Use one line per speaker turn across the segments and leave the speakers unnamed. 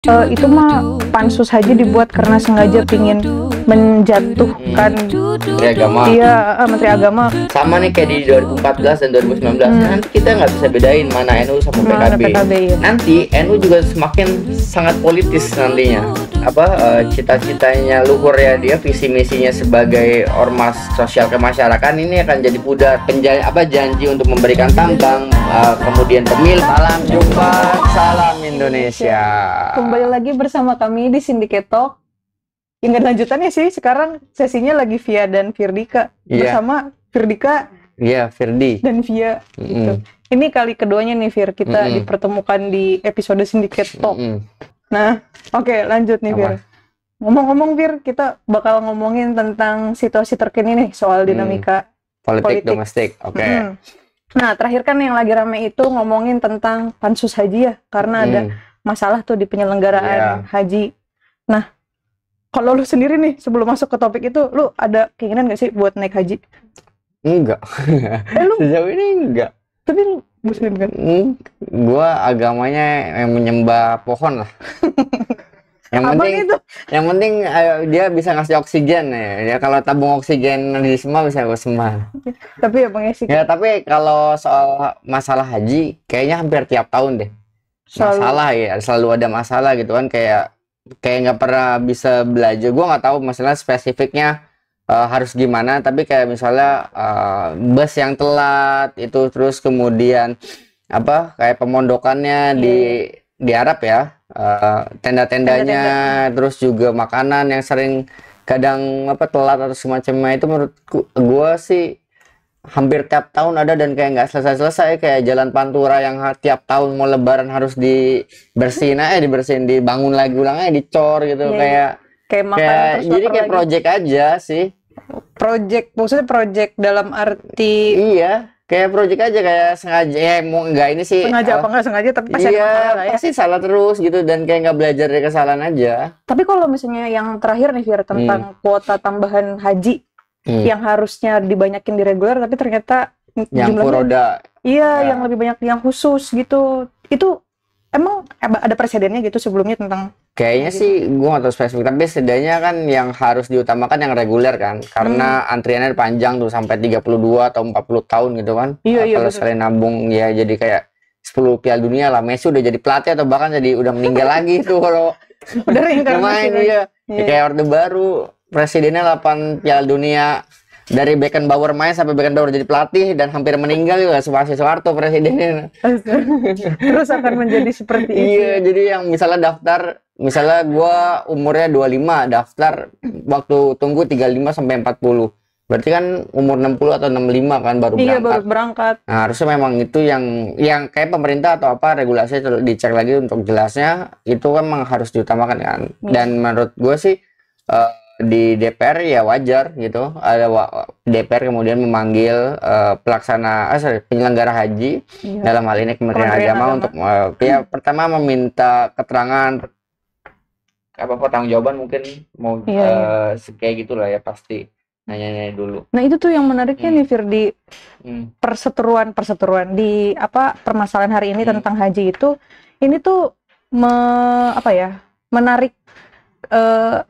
Itu mah pansus haji dibuat karena sengaja pingin menjatuhkan
Menteri Agama.
Menteri Agama.
Sama nih kayak di 2014 dan 2019. Nanti kita nggak bisa bedain mana NU sama
Mana
PKB.
PKB, ya.
Nanti NU juga semakin sangat politis nantinya. Cita-citanya luhur ya, dia visi misinya sebagai ormas sosial kemasyarakatan ini akan jadi pudar. Janji untuk memberikan tambang, kemudian pemilu. Salam jumpa, salam Indonesia.
Kembali lagi bersama kami di Syndicate Talk. Yang lanjutannya sih sekarang sesinya lagi Via dan Firdika. Bersama Firdika
Firdi
dan Via gitu. Ini kali keduanya nih Fir, kita dipertemukan di episode Syndicate Talk. Nah, oke, lanjut nih Fir. Ngomong-ngomong Fir, kita bakal ngomongin tentang situasi terkini nih soal dinamika
politik domestik. Oke.
Nah, terakhir kan yang lagi rame itu ngomongin tentang pansus haji ya, karena ada masalah tuh di penyelenggaraan haji. Nah, kalau lu sendiri nih sebelum masuk ke topik itu, lu ada keinginan gak sih buat naik haji?
Enggak.
Lu
Sejauh ini enggak.
tapi lu muslim kan?
Gua agamanya yang menyembah pohon lah. Yang penting dia bisa ngasih oksigen ya. Kalau tabung oksigen di semua bisa gue sembah.
Tapi ya Bang Esi.
Ya, tapi kalau soal masalah haji kayaknya hampir tiap tahun deh. Selalu ada masalah gitu kan, kayak nggak pernah bisa belajar. Gue nggak tahu masalah spesifiknya harus gimana, tapi kayak misalnya bus yang telat itu, terus kemudian kayak pemondokannya di Arab ya, tenda-tendanya, terus juga makanan yang sering kadang telat atau semacamnya, itu menurut gue sih hampir tiap tahun ada dan kayak nggak selesai-selesai. Kayak jalan Pantura yang tiap tahun mau lebaran harus dibersihin dibangun lagi ulangnya, dicor gitu. Kayak
makanan
jadi kayak project aja sih.
Maksudnya project dalam arti
kayak project aja, kayak sengaja mau enggak ini sih,
sengaja apa enggak sengaja, tapi pasti ada masalah ya.
Pasti salah terus gitu, dan kayak nggak belajar dari kesalahan aja.
Tapi kalau misalnya yang terakhir nih Fir, tentang kuota tambahan haji yang harusnya dibanyakin di reguler, tapi ternyata
yang
jumlahnya yang lebih banyak yang khusus gitu. Itu emang ada presidennya gitu sebelumnya tentang
kayaknya sih gue nggak tahu spesifik, tapi setidaknya kan yang harus diutamakan yang reguler kan, karena antriannya panjang tuh sampai 32 atau 40 tahun gitu kan. Kalau sekali nabung ya jadi kayak 10 Piala Dunia lah. Messi udah jadi pelatih atau bahkan jadi udah meninggal lagi tuh kalau
udah reinkarnasi.
Kayak Orde Baru, presidennya 8 Piala Dunia, dari Beckenbauer main sampai Beckenbauer jadi pelatih dan hampir meninggal juga, Suparsi Soeharto presidennya.
Terus akan menjadi seperti itu.
Iya, jadi yang misalnya gua umurnya 25, daftar waktu tunggu 35 sampai 40. Berarti kan umur 60 atau 65 kan baru berangkat.
Baru berangkat.
Nah, harusnya memang itu yang kayak pemerintah atau regulasi dicek lagi untuk jelasnya, itu kan memang harus diutamakan kan. Dan menurut gue sih di DPR ya wajar gitu, ada DPR kemudian memanggil penyelenggara haji, dalam hal ini Kementerian Agama untuk pertama meminta keterangan pertanggungjawaban, mungkin mau kayak gitulah ya, pasti nanya dulu.
Nah itu tuh yang menariknya nih Fir, di perseteruan di permasalahan hari ini tentang haji itu, ini tuh menarik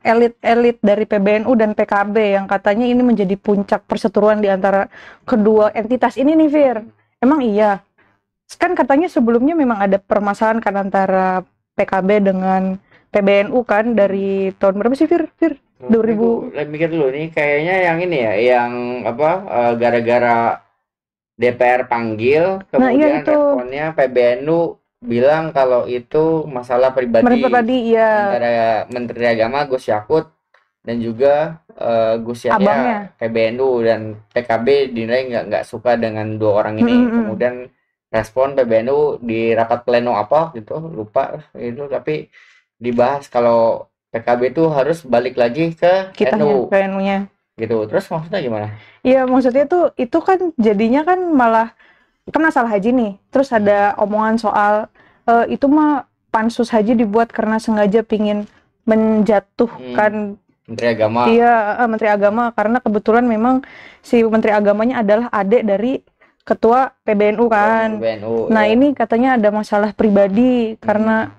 elit-elit dari PBNU dan PKB yang katanya ini menjadi puncak perseteruan di antara kedua entitas ini nih Fir. Emang iya? Kan katanya sebelumnya memang ada permasalahan kan antara PKB dengan PBNU kan dari tahun berapa sih Fir? 2000.
Mikir dulu nih, kayaknya yang ini ya, yang gara-gara DPR panggil, kemudian responnya PBNU bilang kalau itu masalah pribadi antara Menteri Agama Gus Yakut dan juga Gus Yahya PBNU, dan PKB dinilai nggak suka dengan dua orang ini. Kemudian respon PBNU di rapat pleno gitu, lupa itu, tapi dibahas kalau PKB itu harus balik lagi ke
NU-nya
gitu. Terus maksudnya gimana?
Iya, maksudnya tuh itu kan jadinya kan malah kan masalah haji nih, terus ada omongan soal itu mah pansus haji dibuat karena sengaja pingin menjatuhkan
Menteri Agama.
Menteri Agama, karena kebetulan memang si Menteri Agamanya adalah adik dari Ketua PBNU kan. Nah ini katanya ada masalah pribadi karena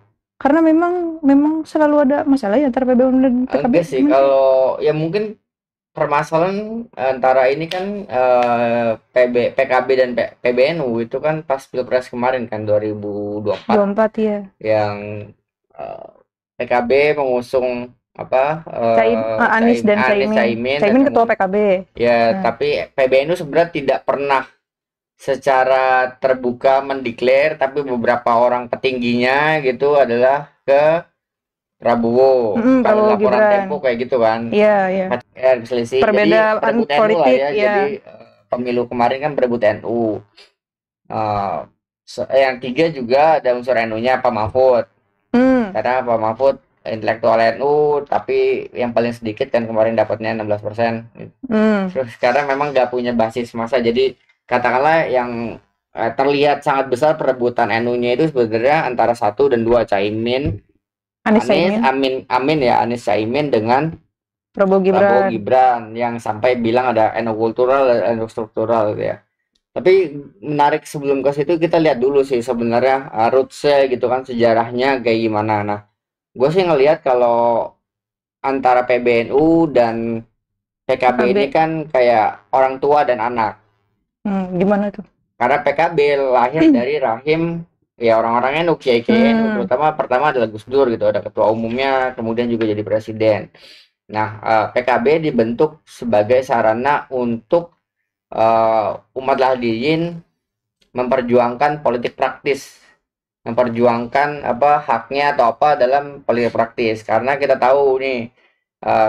Karena memang selalu ada masalah ya antara PBNU dan PKB.
Enggak sih, kalau ya mungkin permasalahan antara ini kan PKB dan PBNU itu kan pas Pilpres kemarin kan 2024
24 ya.
yang eh, PKB mengusung apa
Anies dan
Caimin dan
Caimin ketua PKB.
ya,
Nah.
tapi PBNU sebenarnya tidak pernah secara terbuka mendeklar, tapi beberapa orang petingginya gitu adalah ke Prabowo. Kalau
Prabowo
laporan
Gibran.
Tempo kayak gitu kan.
Iya, iya.
Selisih. Jadi
Perbedaan
berebut NU lah
politik,
ya.
ya.
Jadi pemilu kemarin kan berebut NU. Yang tiga juga ada unsur NU-nya Pak Mahfud. Karena Pak Mahfud intelektual NU, tapi yang paling sedikit kan kemarin dapatnya 16%. Terus sekarang memang nggak punya basis massa. Jadi katakanlah yang terlihat sangat besar perebutan NU-nya itu sebenarnya antara 1 dan 2, Caimin, Anies Caimin dengan
Prabowo
Gibran yang sampai bilang ada NU kultural dan NU struktural gitu ya. Tapi menarik, sebelum ke situ kita lihat dulu sih sebenarnya roots-nya gitu kan, sejarahnya kayak gimana. Nah, gue sih ngelihat kalau antara PBNU dan PKB ini kan kayak orang tua dan anak.
Gimana tuh?
Karena PKB lahir dari rahim ya orang-orangnya NU, kiai-kiai NU, terutama pertama adalah Gus Dur gitu, ada ketua umumnya, kemudian juga jadi presiden. Nah, PKB dibentuk sebagai sarana untuk umat Nahdliyin memperjuangkan politik praktis, memperjuangkan apa haknya atau apa dalam politik praktis. Karena kita tahu nih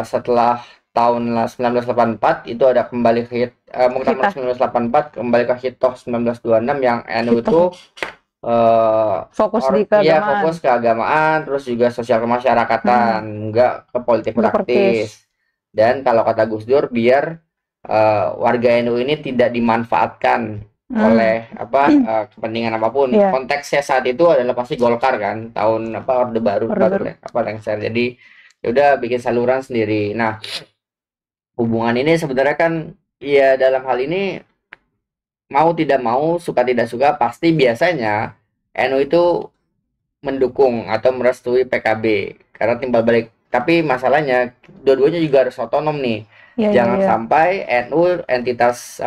setelah tahun 1984 itu ada kembali ke Muktamar 1984, kembali ke Hitoh 1926 yang NU itu
fokus di keagamaan.
Fokus keagamaan, terus juga sosial kemasyarakatan, enggak ke politik praktis. Dan kalau kata Gus Dur, biar warga NU ini tidak dimanfaatkan oleh kepentingan apapun. Konteksnya saat itu adalah pasti Golkar kan, tahun Orde Baru lengser. Jadi ya udah bikin saluran sendiri. Nah, hubungan ini sebenarnya kan ya dalam hal ini mau tidak mau, suka tidak suka, pasti biasanya NU itu mendukung atau merestui PKB karena timbal balik. Tapi masalahnya dua-duanya juga harus otonom nih. Jangan sampai NU entitas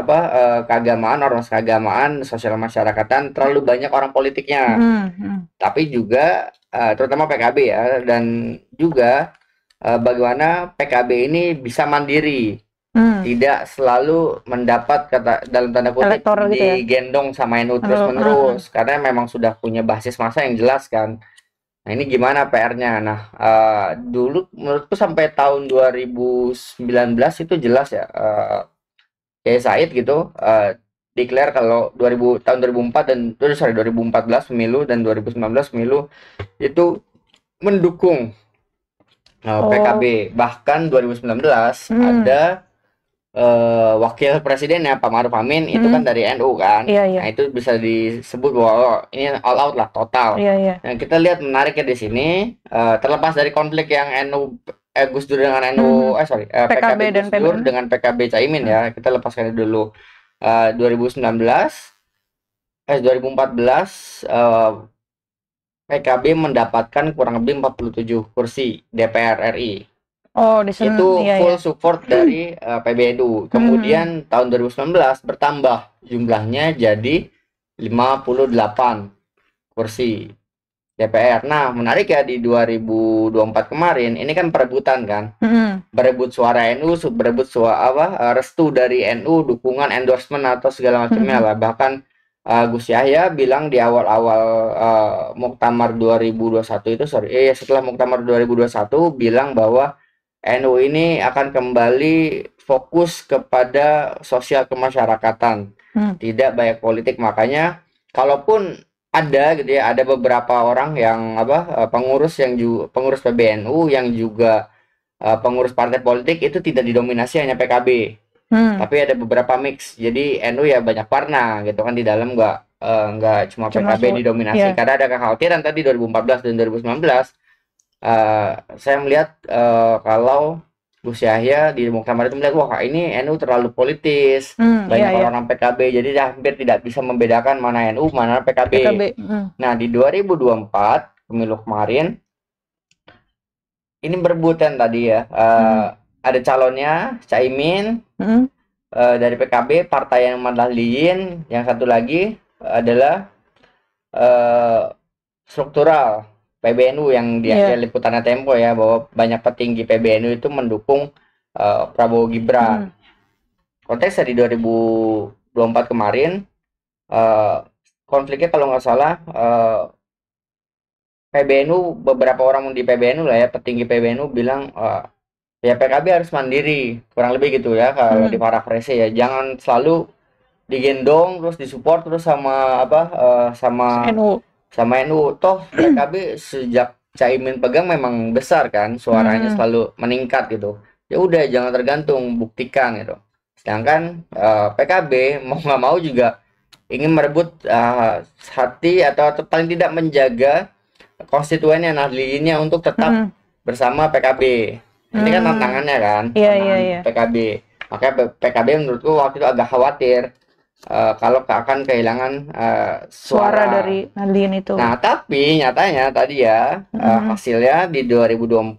keagamaan, ormas keagamaan, sosial masyarakatan terlalu banyak orang politiknya. Tapi juga terutama PKB ya, dan juga bagaimana PKB ini bisa mandiri. Tidak selalu mendapat dalam tanda kutip digendong sama NU terus-menerus, karena memang sudah punya basis massa yang jelas kan. Nah, ini gimana PR-nya? Nah, dulu menurutku sampai tahun 2019 itu jelas ya, kayak Said gitu declare kalau tahun 2014 pemilu dan 2019 pemilu itu mendukung PKB. Bahkan 2019 ada wakil presidennya Pak Ma'ruf Amin itu kan dari NU kan. Nah, itu bisa disebut bahwa ini all out lah, total. Nah, kita lihat menariknya di sini, terlepas dari konflik yang Gus Dur dengan PKB Gus Dur dengan PKB Caimin ya, kita lepaskan dulu. 2014 PKB mendapatkan kurang lebih 47 kursi DPR RI. Itu full support dari PBNU. Kemudian tahun 2019 bertambah jumlahnya jadi 58 kursi DPR. Nah, menarik ya, di 2024 kemarin ini kan perebutan kan. Berebut suara NU, berebut restu dari NU, dukungan, endorsement atau segala macamnya lah. Bahkan Gus Yahya bilang di awal-awal Muktamar 2021 itu setelah Muktamar 2021 bilang bahwa NU ini akan kembali fokus kepada sosial kemasyarakatan, tidak banyak politik. Makanya kalaupun ada gitu ya, ada beberapa orang yang pengurus PBNU yang juga pengurus partai politik itu tidak didominasi hanya PKB, tapi ada beberapa mix. Jadi NU ya banyak warna gitu kan di dalam, nggak cuma PKB didominasi. Karena ada kekhawatiran tadi 2014 dan 2019. Saya melihat kalau Gus Yahya di Muktamar itu melihat, wah ini NU terlalu politis, banyak orang PKB, jadi hampir tidak bisa membedakan mana NU mana PKB. Nah, di 2024 pemilu kemarin ini berebutan tadi ya. Ada calonnya Caimin dari PKB, partai yang Nahdliyin. Yang satu lagi adalah struktural PBNU yang dia liputannya Tempo ya, bahwa banyak petinggi PBNU itu mendukung Prabowo Gibran. Konteksnya di 2024 kemarin konfliknya kalau nggak salah PBNU, beberapa orang di PBNU lah ya, petinggi PBNU bilang ya PKB harus mandiri, kurang lebih gitu ya kalau di parafrase ya, jangan selalu digendong terus disupport terus sama sama NU. Toh PKB sejak Caimin pegang memang besar kan, suaranya selalu meningkat gitu. Ya udah, jangan tergantung, buktikan gitu. Sedangkan PKB mau nggak mau juga ingin merebut hati atau paling tidak menjaga konstituennya, Nahdliyinnya untuk tetap bersama PKB. Ini kan tantangannya kan, PKB. Makanya PKB menurutku waktu itu agak khawatir kalau akan kehilangan suara
dari Nahdliyin itu.
Nah, tapi nyatanya tadi ya hasilnya di 2024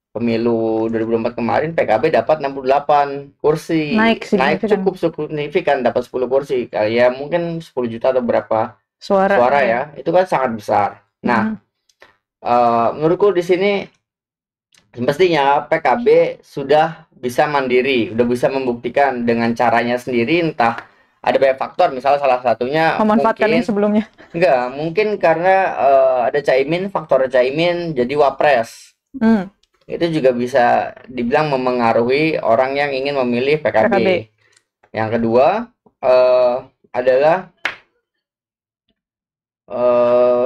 pemilu 2024 kemarin PKB dapat 68 kursi. Naik cukup signifikan, dapat 10 kursi. Ya mungkin 10 juta atau berapa suara ya. Itu kan sangat besar. Nah, menurutku di sini mestinya PKB sudah bisa mandiri, udah bisa membuktikan dengan caranya sendiri. Entah ada banyak faktor, misalnya salah satunya
memanfaatkan yang sebelumnya.
Enggak, mungkin karena ada Caimin, faktor Caimin jadi wapres. Itu juga bisa dibilang memengaruhi orang yang ingin memilih PKB. Yang kedua adalah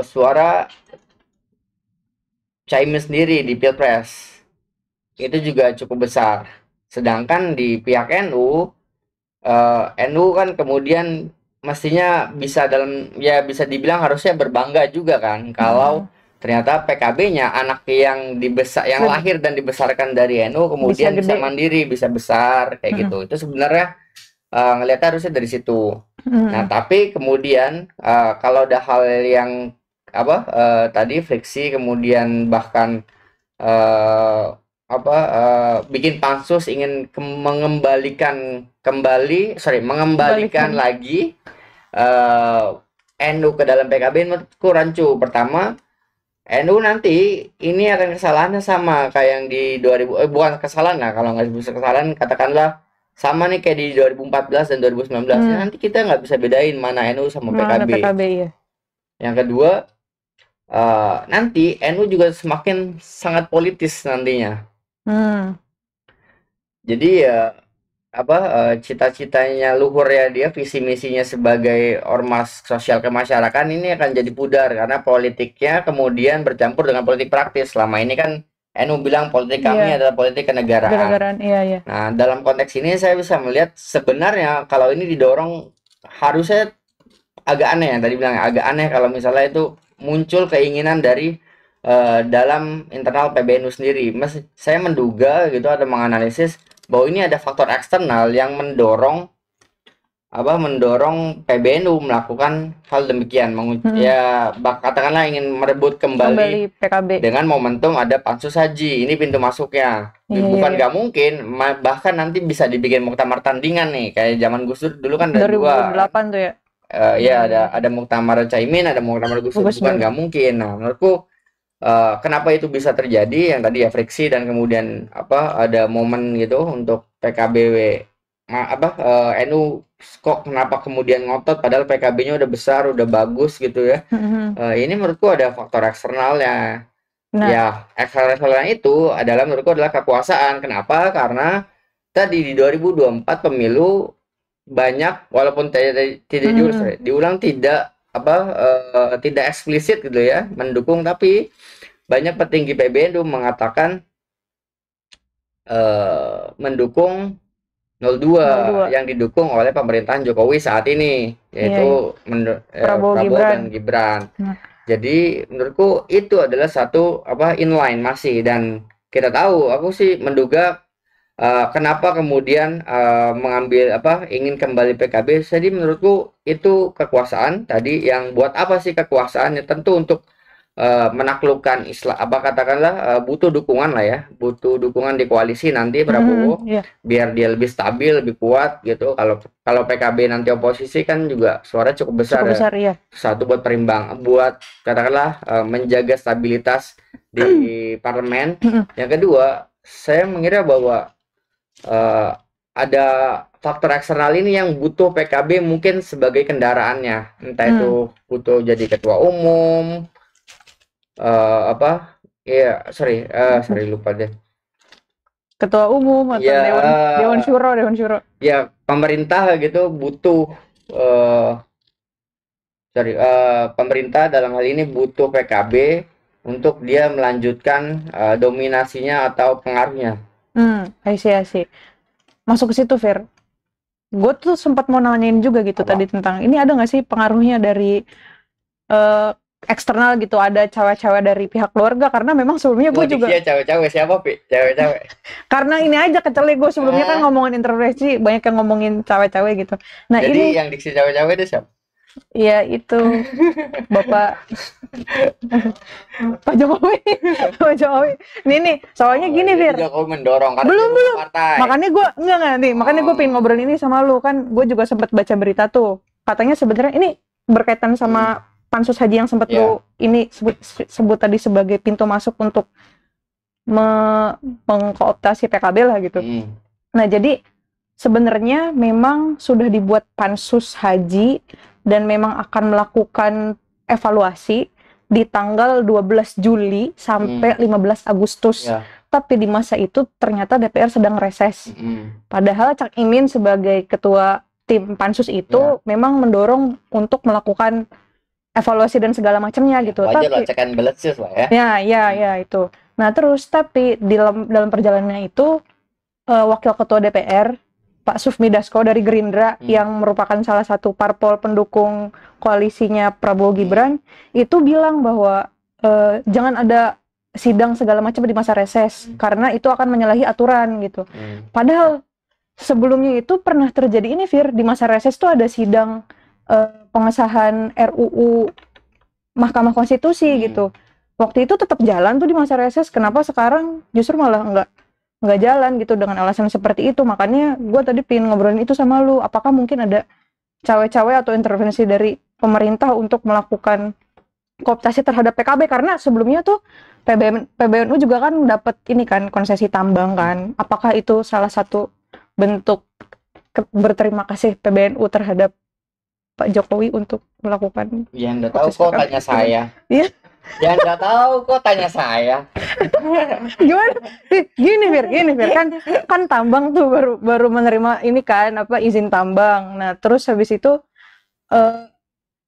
suara Caimin sendiri di Pilpres. Itu juga cukup besar. Sedangkan di pihak NU kan kemudian mestinya bisa bisa dibilang harusnya berbangga juga kan kalau ternyata PKB-nya anak yang lahir dan dibesarkan dari NU kemudian bisa mandiri, bisa besar kayak gitu. Itu sebenarnya ngelihatnya harusnya dari situ. Nah, tapi kemudian kalau ada hal yang tadi friksi, kemudian bahkan bikin pansus ingin mengembalikan lagi NU ke dalam PKB, menurutku rancu. Pertama, NU nanti ini akan kesalahannya sama kayak yang di 2000, bukan kesalahan lah, kalau nggak bisa kesalahan katakanlah sama nih kayak di 2014 dan 2019. Nanti kita nggak bisa bedain mana NU sama PKB.
Ya.
Yang kedua, nanti NU juga semakin sangat politis nantinya. Jadi ya cita-citanya luhur ya, dia visi misinya sebagai ormas sosial kemasyarakatan ini akan jadi pudar karena politiknya kemudian bercampur dengan politik praktis. Selama ini kan NU bilang politik kami adalah politik kenegaraan. Nah, dalam konteks ini saya bisa melihat sebenarnya kalau ini didorong harusnya agak aneh ya, tadi bilang agak aneh kalau misalnya itu muncul keinginan dari dalam internal PBNU sendiri. Saya menduga gitu atau menganalisis bahwa ini ada faktor eksternal yang mendorong PBNU melakukan hal demikian. Katakanlah ingin merebut kembali
PKB
dengan momentum ada pansus haji. Ini pintu masuknya. Bukan nggak mungkin, bahkan nanti bisa dibikin muktamar tandingan nih kayak zaman Gus Dur dulu kan ada
2008 tuh ya.
Ada muktamar Caimin, ada muktamar Gus Dur. Bukan nggak mungkin. Nah, menurutku kenapa itu bisa terjadi yang tadi ya friksi dan kemudian ada momen gitu untuk PKB NU kok kenapa kemudian ngotot padahal PKB-nya udah besar, udah bagus gitu ya. Ini menurutku ada faktor eksternalnya. Ya, eksternalnya itu menurutku adalah kekuasaan. Kenapa? Karena tadi di 2024 pemilu banyak walaupun tidak diulang tidak tidak eksplisit gitu ya mendukung, tapi banyak petinggi PBNU mengatakan mendukung 02 yang didukung oleh pemerintahan Jokowi saat ini, yaitu Prabowo dan Gibran. Jadi menurutku itu adalah satu inline masih, dan kita tahu, aku sih menduga kenapa kemudian mengambil ingin kembali PKB. Jadi menurutku itu kekuasaan tadi, yang buat apa sih kekuasaannya? Tentu untuk menaklukkan Islam, apa katakanlah butuh dukungan lah ya, butuh dukungan di koalisi nanti Prabowo,
Iya.
biar dia lebih stabil, lebih kuat gitu. Kalau kalau PKB nanti oposisi kan juga suara cukup besar
Cukup
ya.
besar, iya.
Satu buat buat katakanlah menjaga stabilitas di parlemen. Yang kedua, saya mengira bahwa eh, ada faktor eksternal ini yang butuh PKB mungkin sebagai kendaraannya, entah itu butuh jadi ketua umum, apa, iya, sorry lupa deh.
Ketua umum atau
Ya,
Dewan Syuro.
ya pemerintah gitu butuh, pemerintah dalam hal ini butuh PKB untuk dia melanjutkan dominasinya atau pengaruhnya.
I see. Masuk ke situ, Fir. Gue tuh sempat mau nanyain juga gitu
Apa?
tadi tentang ini ada nggak sih pengaruhnya dari eksternal gitu, ada cewek-cewek dari pihak keluarga, karena memang sebelumnya gue juga
Cewek-cewek siapa, Pi? Cewek-cewek.
karena ini aja kecelek gue sebelumnya kan ngomongin intervensi banyak yang ngomongin cewek-cewek gitu. Nah
Jadi
ini
yang diksi cewek-cewek itu siapa?
ya itu Bapak Pak Jokowi. Pak Jokowi. Nih, soalnya gini, Fir.
Jokowi mendorong karena
Belum.
partai.
Makanya gue enggak nih. Makanya gue pengen ngobrol ini sama lu kan. Gue juga sempat baca berita tuh. Katanya sebenarnya ini berkaitan sama pansus haji yang sempat lu ini sebut tadi sebagai pintu masuk untuk mengkooptasi PKB lah gitu. Nah, jadi sebenarnya memang sudah dibuat pansus haji dan memang akan melakukan evaluasi di tanggal 12 Juli sampai 15 Agustus. Tapi di masa itu ternyata DPR sedang reses. Padahal Cak Imin sebagai ketua tim pansus itu memang mendorong untuk melakukan evaluasi dan segala macamnya gitu.
Wajar lah,
Tapi
check and balances lah ya.
Ya itu. Nah, terus tapi di dalam perjalanannya itu Wakil Ketua DPR Pak Sufmi Dasko dari Gerindra yang merupakan salah satu parpol pendukung koalisinya Prabowo Gibran itu bilang bahwa jangan ada sidang segala macam di masa reses karena itu akan menyalahi aturan gitu. Padahal sebelumnya itu pernah terjadi ini, Fir, di masa reses tuh ada sidang pengesahan RUU Mahkamah Konstitusi gitu. Waktu itu tetap jalan tuh di masa reses. Kenapa sekarang justru malah nggak jalan gitu dengan alasan seperti itu? Makanya gue tadi pengen ngobrolin itu sama lu. Apakah mungkin ada cawe-cawe atau intervensi dari pemerintah untuk melakukan kooptasi terhadap PKB? Karena sebelumnya tuh PBNU juga kan dapat ini kan konsesi tambang kan. Apakah itu salah satu bentuk berterima kasih PBNU terhadap Pak Jokowi untuk melakukan?
Ya nggak tahu kok tanya saya.
Iya.
Ya nggak tahu kok tanya saya.
Gimana? Gini Fir, kan tambang tuh baru menerima ini kan apa izin tambang. Nah terus habis itu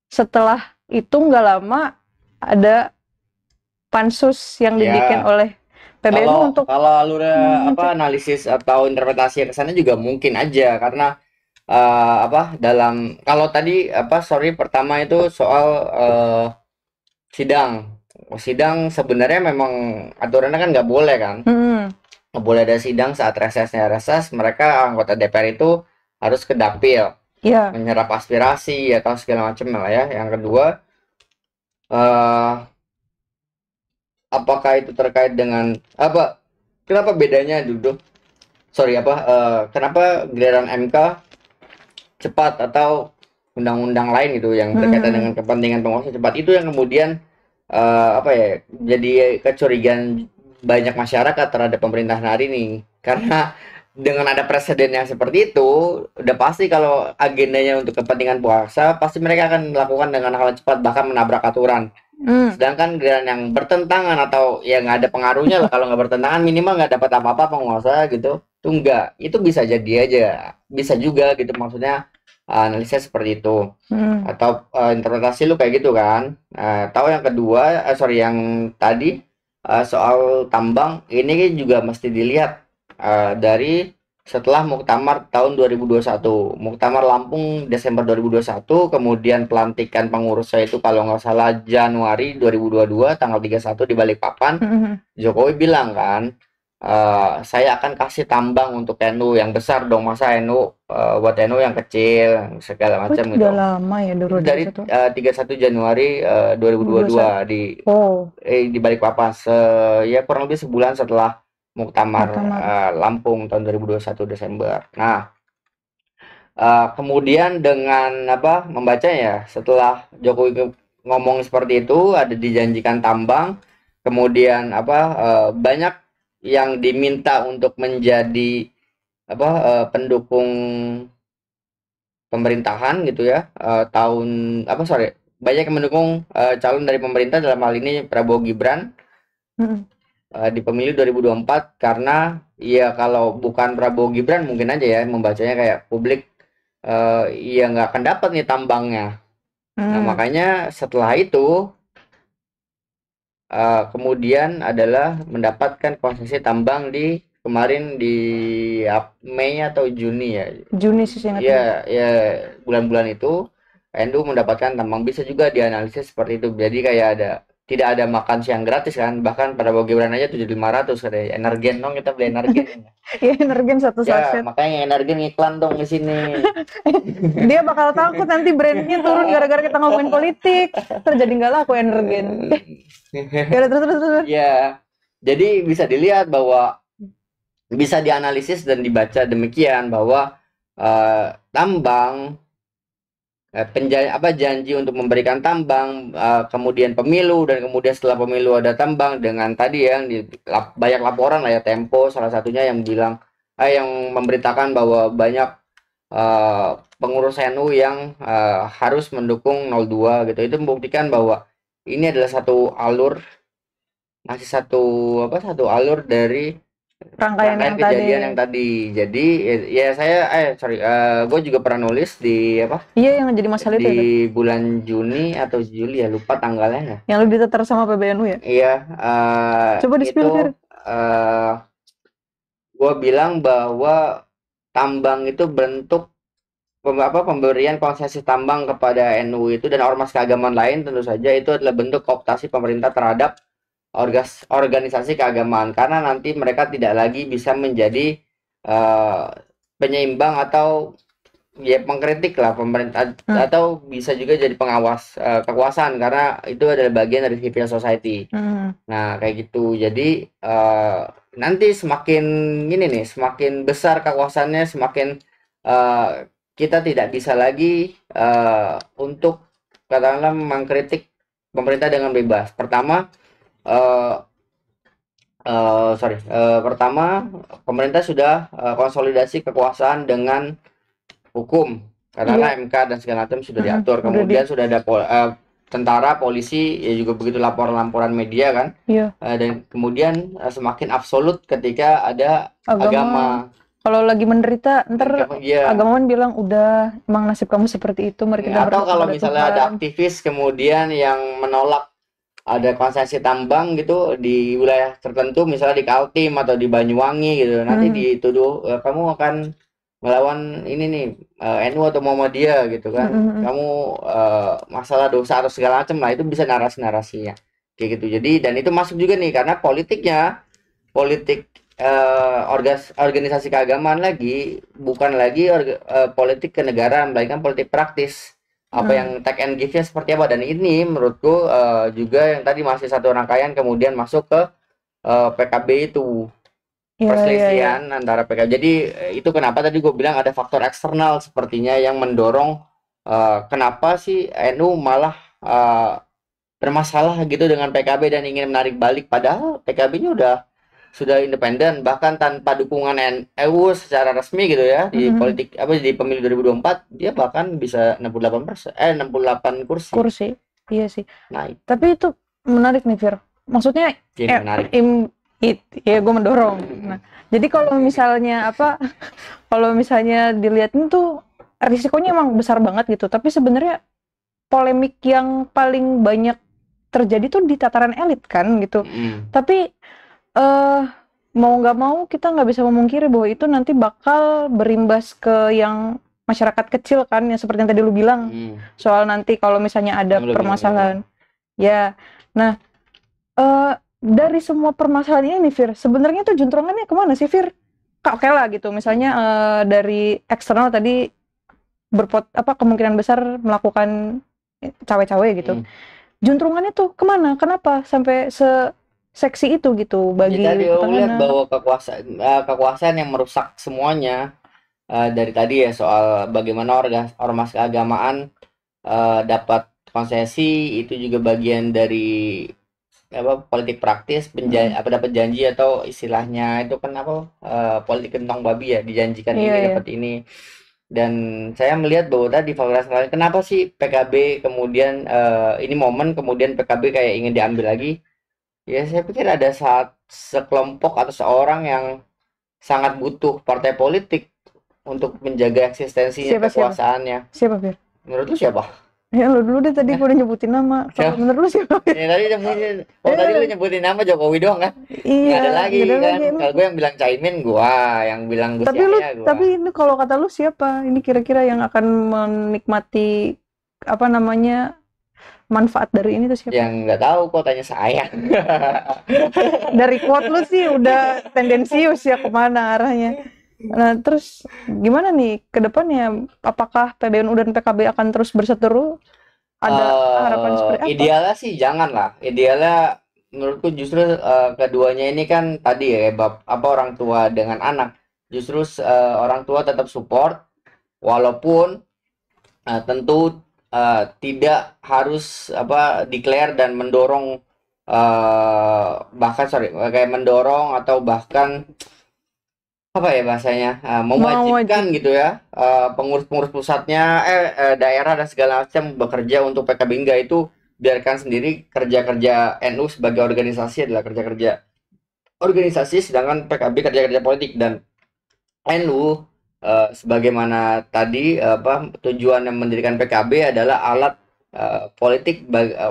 setelah itu nggak lama ada pansus yang dibikin oleh PBNU untuk
kalau alur analisis atau interpretasi ke sana juga mungkin aja karena dalam kalau tadi pertama itu soal sidang sebenarnya memang aturannya kan nggak boleh kan, nggak boleh ada sidang saat reses mereka anggota DPR itu harus ke dapil menyerap aspirasi atau segala macam lah ya. Yang kedua apakah itu terkait dengan kenapa bedanya kenapa giliran MK cepat atau undang-undang lain gitu yang berkaitan dengan kepentingan penguasa cepat, itu yang kemudian jadi kecurigaan banyak masyarakat terhadap pemerintahan hari ini. Karena dengan ada presiden yang seperti itu, udah pasti kalau agendanya untuk kepentingan penguasa, pasti mereka akan melakukan dengan hal cepat, bahkan menabrak aturan. Sedangkan giliran yang bertentangan atau yang nggak ada pengaruhnya lah, kalau nggak bertentangan minimal nggak dapat apa-apa penguasa gitu, itu enggak, itu bisa jadi aja, bisa juga gitu, maksudnya analisnya seperti itu. Atau interpretasi lu kayak gitu kan. Tahu yang kedua, yang tadi soal tambang ini juga mesti dilihat dari setelah Muktamar tahun 2021, Muktamar Lampung Desember 2021, kemudian pelantikan pengurusnya itu kalau nggak salah Januari 2022 tanggal 31 di Balikpapan. Jokowi bilang kan saya akan kasih tambang untuk NU yang besar dong, masa NU buat NU yang kecil segala
Oh, itu
macam
udah
gitu.
lama ya
Itu dari
2021.
31 Januari
2021.
2022
Oh,
di Balikpapan, ya kurang lebih sebulan setelah Muktamar
Muktamar.
Lampung tahun 2021 Desember. Nah, kemudian dengan apa membacanya, setelah Jokowi ngomong seperti itu, ada dijanjikan tambang, kemudian apa banyak yang diminta untuk menjadi apa pendukung pemerintahan gitu ya, tahun apa sorry banyak yang mendukung calon dari pemerintah, dalam hal ini Prabowo Gibran
Mm-mm.
di pemilu 2024, karena ya kalau bukan Prabowo Gibran mungkin aja ya membacanya kayak publik ya nggak akan dapat nih tambangnya. Nah,
Mm.
makanya setelah itu kemudian adalah mendapatkan konsesi tambang di kemarin di Mei atau Juni ya.
Juni sih ingat
Ya,
gue.
ya bulan-bulan itu NU mendapatkan tambang, bisa juga dianalisis seperti itu. Jadi kayak ada tidak ada makan siang gratis kan, bahkan pada Prabowo Gibran aja 7.500 katanya. Energen dong, kita beli energen.
Iya, Energen satu
Ya,
saset.
makanya energen iklan dong di sini.
Dia bakal takut nanti brandnya turun gara-gara kita ngomongin politik. Terjadi nggak laku Energen. Ya udah, terus.
Ya, jadi bisa dilihat bahwa bisa dianalisis dan dibaca demikian bahwa tambang janji untuk memberikan tambang, kemudian pemilu, dan kemudian setelah pemilu ada tambang dengan tadi ya, banyak laporan lah ya, Tempo salah satunya yang bilang yang memberitakan bahwa banyak pengurus NU yang harus mendukung 02 gitu. Itu membuktikan bahwa ini adalah satu alur dari
Rangkaian yang tadi.
kejadian yang tadi. Jadi ya saya gue juga pernah nulis di apa
Iya, yang jadi masalah itu ya.
di bulan Juni atau Juli ya, lupa tanggalnya ya.
Yang lebih ditetar sama PBNU ya.
Iya,
Coba di-spill,
itu
Fir.
gue bilang bahwa tambang itu bentuk pemberian konsesi tambang kepada NU itu dan ormas keagamaan lain, tentu saja itu adalah bentuk kooptasi pemerintah terhadap organisasi keagamaan, karena nanti mereka tidak lagi bisa menjadi penyeimbang atau ya pengkritik lah pemerintah, atau bisa juga jadi pengawas kekuasaan, karena itu adalah bagian dari civil society. Nah, kayak gitu. Jadi nanti semakin ini nih, semakin besar kekuasaannya, semakin kita tidak bisa lagi untuk katakanlah mengkritik pemerintah dengan bebas. Pertama, pertama pemerintah sudah konsolidasi kekuasaan dengan hukum, katakanlah MK dan segala macam sudah diatur. Kemudian sudah ada tentara, polisi, ya juga begitu laporan-laporan media kan. Dan kemudian semakin absolut ketika ada agama.
Kalau lagi menderita, ntar agamawan bilang udah emang nasib kamu seperti itu, mari kita
atau kalau misalnya ada aktivis kemudian yang menolak ada konsesi tambang gitu di wilayah tertentu, misalnya di Kaltim atau di Banyuwangi gitu, nanti dituduh kamu akan melawan ini nih NU atau Muhammadiyah gitu kan, kamu masalah dosa atau segala macam lah, itu bisa narasi-narasinya kayak gitu. Jadi dan itu masuk juga nih karena politik organisasi keagamaan lagi bukan lagi politik kenegaraan, melainkan politik praktis, apa yang take and give-nya seperti apa. Dan ini menurutku juga yang tadi masih satu rangkaian kemudian masuk ke PKB itu, perselisihan antara PKB. Jadi itu kenapa tadi gue bilang ada faktor eksternal sepertinya yang mendorong kenapa sih NU malah bermasalah gitu dengan PKB dan ingin menarik balik, padahal PKB-nya sudah independen, bahkan tanpa dukungan NU secara resmi gitu ya, di politik di pemilu 2024 dia bahkan bisa 68 kursi.
Iya sih. Nah, tapi itu menarik nih, Fir. Maksudnya
menarik.
Ya gue mendorong. Nah, jadi kalau misalnya dilihatin tuh risikonya emang besar banget gitu. Tapi sebenarnya polemik yang paling banyak terjadi tuh di tataran elit kan gitu. Tapi mau nggak mau kita nggak bisa memungkiri bahwa itu nanti bakal berimbas ke yang masyarakat kecil kan, yang seperti yang tadi lu bilang soal nanti kalau misalnya ada permasalahan ya. Nah, dari semua permasalahan ini, Fir, sebenarnya tuh juntrungannya kemana sih, Fir? Oke lah gitu, misalnya dari eksternal tadi kemungkinan besar melakukan cawe-cawe gitu. Juntrungannya tuh kemana? Kenapa sampai seksi itu gitu
Ya
bagi
tadi aku lihat
petahana?
bahwa kekuasaan yang merusak semuanya, dari tadi ya soal bagaimana ormas keagamaan dapat konsesi, itu juga bagian dari apa politik praktis, apa dapat janji atau istilahnya itu kan apa, politik kentong babi ya, dijanjikan
Iya
ini
ya.
dapat ini. Dan saya melihat bahwa tadi faktor lain, kenapa sih PKB kemudian ini momen kemudian PKB kayak ingin diambil lagi. Ya saya pikir ada saat sekelompok atau seorang yang sangat butuh partai politik untuk menjaga eksistensinya,
Siapa siapa?
kekuasaannya.
Siapa, Fir?
Menurut lu siapa?
Ya lu dulu deh, tadi gua udah nyebutin nama. Kalau
Siapa?
menurut lu siapa, Fir?
Ya tadi nyebutin, oh tadi lu
Eh,
nyebutin nama Jokowi doang kan? Nggak ada
iya,
lagi
gak ada
kan?
lagi emang.
Kalau gue yang bilang Caimin gua, yang bilang Gus Yahya gua.
Tapi ini kalau kata lu siapa? Ini kira-kira yang akan menikmati apa namanya manfaat dari ini tuh siapa?
Yang nggak tahu kok tanya saya.
Dari quote lu sih udah tendensius ya kemana arahnya. Nah, terus gimana nih ke depannya? Apakah PBNU dan PKB akan terus berseteru? Ada harapan seperti apa?
Idealnya sih jangan lah. Idealnya menurutku justru keduanya ini kan tadi ya apa orang tua dengan anak. Justru orang tua tetap support walaupun tentu tidak harus apa declare dan mendorong, bahkan sorry kayak mendorong atau bahkan apa ya bahasanya,
Mau
mewajibkan
wajib.
gitu ya, pengurus-pengurus pusatnya daerah dan segala macam bekerja untuk PKB, enggak. Itu biarkan sendiri, kerja-kerja NU sebagai organisasi adalah kerja-kerja organisasi, sedangkan PKB kerja-kerja politik. Dan NU sebagaimana tadi apa tujuan yang mendirikan PKB adalah alat politik,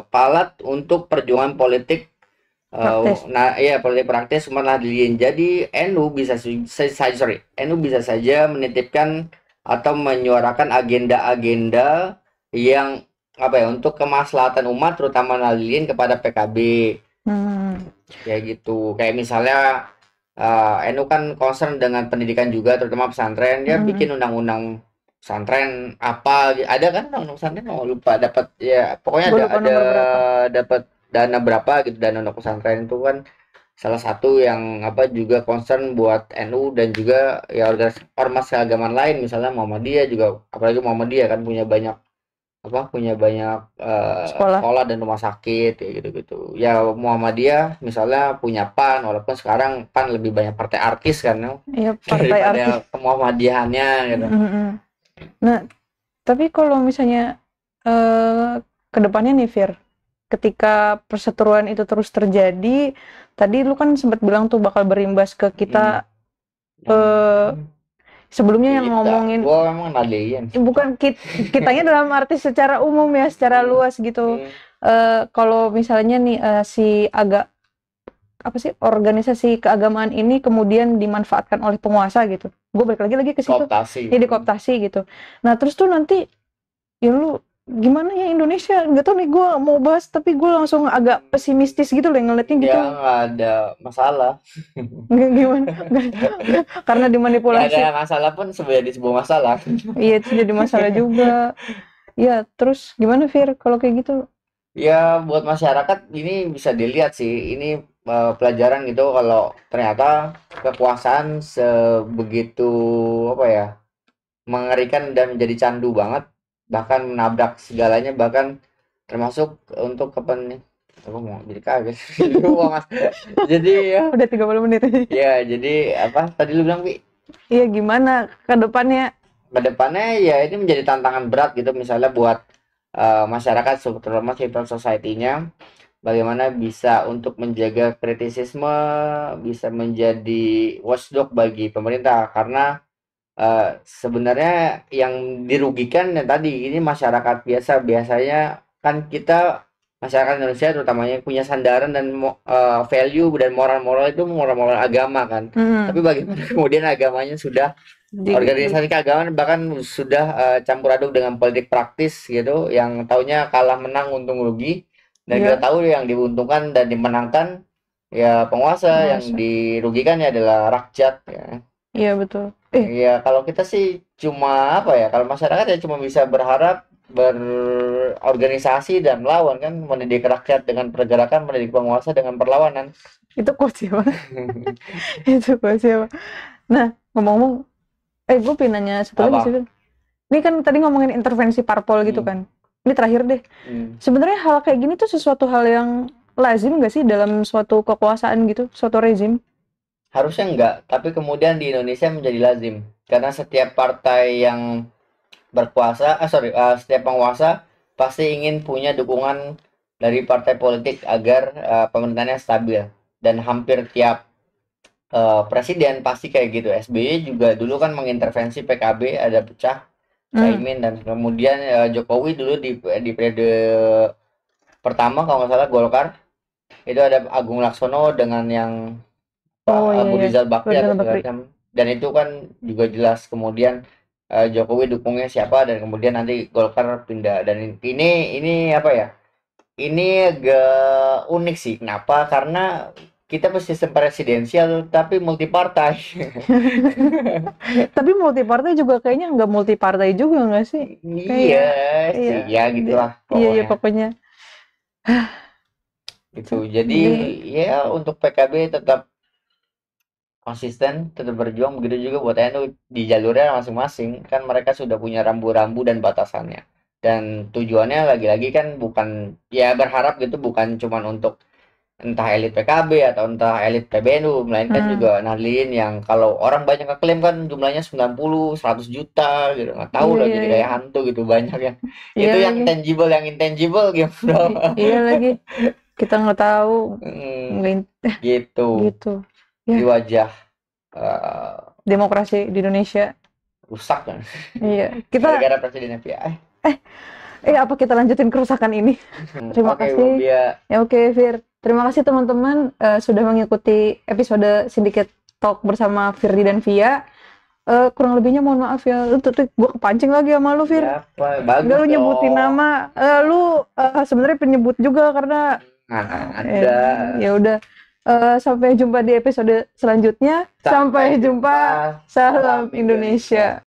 alat untuk perjuangan politik.
Praktis.
Nah, iya politik praktis Umar Nahdliyin. Jadi NU bisa NU bisa saja menitipkan atau menyuarakan agenda-agenda yang apa ya untuk kemaslahatan umat, terutama Nahdliyin kepada PKB.
Hmm.
Ya gitu. Kayak misalnya NU kan concern dengan pendidikan juga, terutama pesantren. Dia
Hmm.
bikin undang-undang pesantren apa? Ada kan undang-undang pesantren? Oh, lupa dapat ya. Pokoknya
Gue
ada
lupa nomor berapa.
dapat dana berapa gitu, dana untuk pesantren itu kan salah satu yang apa juga concern buat NU dan juga ya ormas keagamaan lain, misalnya Muhammadiyah juga, apalagi Muhammadiyah kan punya banyak
Sekolah.
sekolah dan rumah sakit kayak gitu-gitu. Ya Muhammadiyah misalnya punya PAN, walaupun sekarang PAN lebih banyak partai artis kan ya,
Iya, partai artis.
daripada Muhammadiyahannya gitu.
Hmm. Nah, tapi kalau misalnya ke depannya nih, Fir, ketika perseteruan itu terus terjadi, tadi lu kan sempat bilang tuh bakal berimbas ke kita. Sebelumnya yang ngomongin
Gua emang Nadean.
bukan kitanya dalam arti secara umum ya, secara luas gitu. Kalau misalnya nih si apa sih organisasi keagamaan ini kemudian dimanfaatkan oleh penguasa gitu, gue balik lagi ke situ,
Kooptasi.
ya dikooptasi gitu. Nah terus tuh nanti ya lu gimana ya Indonesia, nggak tahu nih, gue mau bahas tapi gue langsung agak pesimistis gitu loh ngeliatnya gitu.
Ya nggak ada masalah.
Nggak gimana, karena
Nggak
dimanipulasi.
ada masalah pun sebenarnya sebuah masalah.
Iya itu jadi masalah juga. Ya terus gimana, Fir, kalau kayak gitu?
Ya buat masyarakat ini bisa dilihat sih, ini pelajaran gitu kalau ternyata kekuasaan sebegitu apa ya mengerikan dan menjadi candu banget, bahkan menabrak segalanya, bahkan termasuk untuk aku mau jadi kaget. Jadi ya
Udah 30 menit.
ya jadi apa tadi lu bilang Pi,
Iya gimana ke depannya?
ke depannya ya ini menjadi tantangan berat gitu, misalnya buat masyarakat terutama civil society-nya, bagaimana bisa untuk menjaga kritisisme, bisa menjadi watchdog bagi pemerintah. Karena sebenarnya yang dirugikan yang tadi ini masyarakat biasa. Biasanya kan kita masyarakat Indonesia terutamanya punya sandaran dan value dan moral-moral itu moral-moral agama kan. Tapi bagaimana kemudian agamanya sudah organisasi keagamaan bahkan sudah campur aduk dengan politik praktis gitu, yang taunya kalah menang untung rugi. Dan kita tahu yang diuntungkan dan dimenangkan Ya penguasa yang
Penguasa.
dirugikan ya adalah rakyat ya.
Iya betul.
Ya kalau kita sih cuma apa ya, kalau masyarakat ya cuma bisa berharap berorganisasi dan melawan kan, mendidik rakyat dengan pergerakan, mendidik penguasa dengan perlawanan.
Itu quotes siapa? Itu quotes siapa? Nah, ngomong-ngomong, gue pengen nanya satu lagi sih,
Apa?
Vin. Ini kan tadi ngomongin intervensi parpol gitu
Hmm,
kan. Ini terakhir deh.
hmm.
Sebenarnya hal kayak gini tuh sesuatu hal yang lazim nggak sih dalam suatu kekuasaan gitu, suatu rezim?
Harusnya enggak, tapi kemudian di Indonesia menjadi lazim karena setiap partai yang berkuasa, setiap penguasa pasti ingin punya dukungan dari partai politik agar pemerintahnya stabil. Dan hampir tiap presiden pasti kayak gitu. SBY juga dulu kan mengintervensi PKB, ada pecah,
Hmm.
Caimin, dan kemudian Jokowi dulu di periode pertama kalau nggak salah Golkar itu ada Agung Laksono dengan yang
Oh iya
Abu
iya.
Rizal Bakri atau
Rizal
segala
Bakri.
macam, dan itu kan juga jelas kemudian Jokowi dukungnya siapa, dan kemudian nanti Golkar pindah. Dan ini apa ya, ini agak unik sih. Kenapa? Karena kita sistem presidensial tapi multi partai.
Tapi multi partai juga kayaknya nggak multi partai juga nggak sih?
Iya
Kayak
sih,
iya
ya gitulah
iya iya
pokoknya
pokoknya.
gitu. Jadi
Ini
ya untuk PKB tetap konsisten, tetap berjuang, begitu juga buat NU di jalurnya masing-masing. Kan mereka sudah punya rambu-rambu dan batasannya. Dan tujuannya lagi-lagi kan bukan, ya berharap gitu, bukan cuman untuk entah elit PKB atau entah elit PBNU, melainkan
hmm,
juga nahdlin yang kalau orang banyak ngeklaim kan jumlahnya 90 100 juta gitu. Nggak tahu
iya
lah,
iya
jadi
iya.
kayak hantu gitu banyak ya.
Iya
Itu
lagi.
yang intangible gitu.
Iya lagi. Kita nggak tahu
Hmm,
nggak
gitu.
gitu.
Di
Ya,
wajah eh,
demokrasi di Indonesia.
rusak kan.
Iya. Kita
Gara-gara presidennya PI.
apa kita lanjutin kerusakan ini? Terima
Oke, Bu
kasih.
Bia.
Ya oke, Fir. Terima kasih teman-teman sudah mengikuti episode Syndicate Talk bersama Firdi dan Via. Kurang lebihnya mohon maaf ya. Gue kepancing lagi sama lu, Fir.
Ya, apa?
Enggak
Bagus
lu nyebutin
dong.
nama. Lu sebenarnya penyebut juga karena
Nah,
eh,
ada.
ya udah. Sampai jumpa di episode selanjutnya.
Sampai
Sampai
jumpa.
jumpa.
Salam
Salam
Indonesia.
Indonesia.